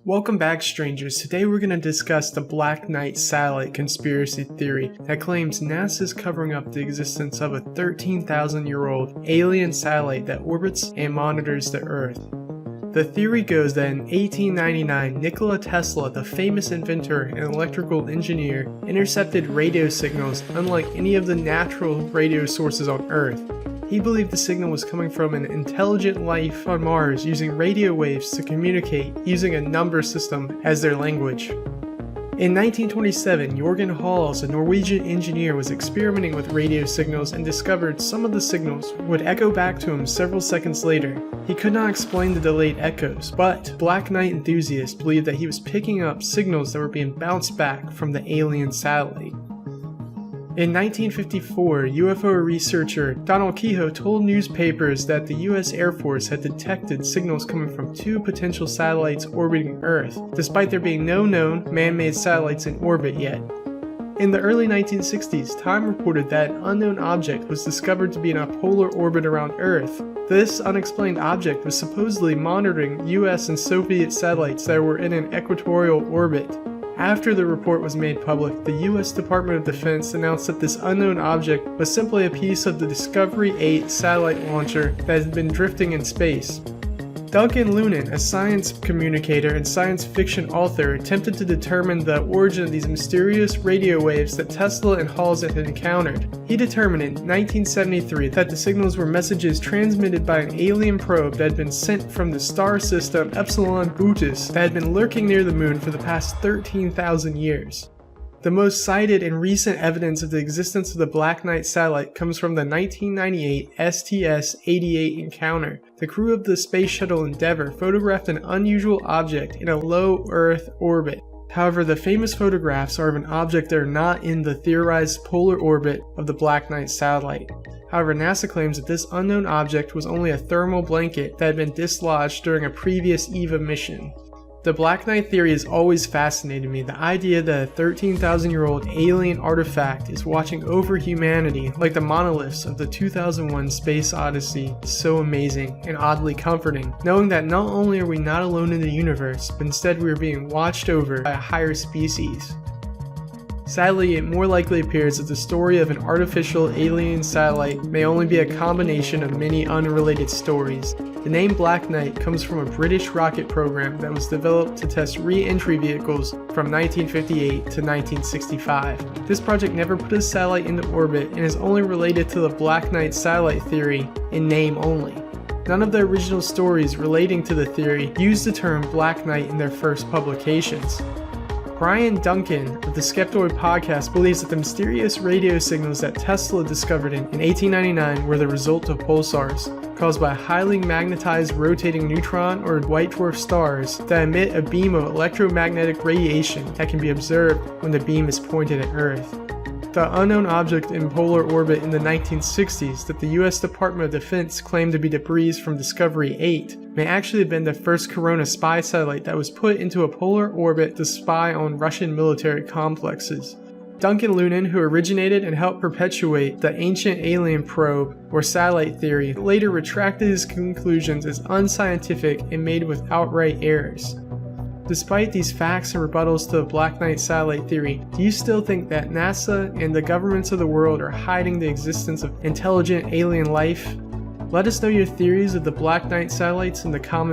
Welcome back, strangers. Today we're going to discuss the Black Knight satellite conspiracy theory that claims NASA is covering up the existence of a 13,000-year-old alien satellite that orbits and monitors the Earth. The theory goes that in 1899, Nikola Tesla, the famous inventor and electrical engineer, intercepted radio signals unlike any of the natural radio sources on Earth. He believed the signal was coming from an intelligent life on Mars using radio waves to communicate using a number system as their language. In 1927, Jørgen Hals, a Norwegian engineer, was experimenting with radio signals and discovered some of the signals would echo back to him several seconds later. He could not explain the delayed echoes, but Black Knight enthusiasts believed that he was picking up signals that were being bounced back from the alien satellite. In 1954, UFO researcher Donald Keyhoe told newspapers that the US Air Force had detected signals coming from two potential satellites orbiting Earth, despite there being no known man-made satellites in orbit yet. In the early 1960s, Time reported that an unknown object was discovered to be in a polar orbit around Earth. This unexplained object was supposedly monitoring US and Soviet satellites that were in an equatorial orbit. After the report was made public, the US Department of Defense announced that this unknown object was simply a piece of the Discovery 8 satellite launcher that had been drifting in space. Duncan Lunan, a science communicator and science fiction author, attempted to determine the origin of these mysterious radio waves that Tesla and Hals had encountered. He determined in 1973 that the signals were messages transmitted by an alien probe that had been sent from the star system Epsilon Bootis that had been lurking near the moon for the past 13,000 years. The most cited and recent evidence of the existence of the Black Knight satellite comes from the 1998 STS-88 encounter. The crew of the Space Shuttle Endeavour photographed an unusual object in a low Earth orbit. However, the famous photographs are of an object that are not in the theorized polar orbit of the Black Knight satellite. However, NASA claims that this unknown object was only a thermal blanket that had been dislodged during a previous EVA mission. The Black Knight theory has always fascinated me. The idea that a 13,000-year-old alien artifact is watching over humanity like the monoliths of the 2001 Space Odyssey is so amazing and oddly comforting, knowing that not only are we not alone in the universe, but instead we are being watched over by a higher species. Sadly, it more likely appears that the story of an artificial alien satellite may only be a combination of many unrelated stories. The name Black Knight comes from a British rocket program that was developed to test re-entry vehicles from 1958 to 1965. This project never put a satellite into orbit and is only related to the Black Knight satellite theory in name only. None of the original stories relating to the theory used the term Black Knight in their first publications. Brian Duncan of the Skeptoid podcast believes that the mysterious radio signals that Tesla discovered in 1899 were the result of pulsars, caused by highly magnetized rotating neutron or white dwarf stars that emit a beam of electromagnetic radiation that can be observed when the beam is pointed at Earth. The unknown object in polar orbit in the 1960s that the US Department of Defense claimed to be debris from Discovery 8 may actually have been the first Corona spy satellite that was put into a polar orbit to spy on Russian military complexes. Duncan Lunan, who originated and helped perpetuate the ancient alien probe or satellite theory, later retracted his conclusions as unscientific and made with outright errors. Despite these facts and rebuttals to the Black Knight satellite theory, do you still think that NASA and the governments of the world are hiding the existence of intelligent alien life? Let us know your theories of the Black Knight satellites in the comments.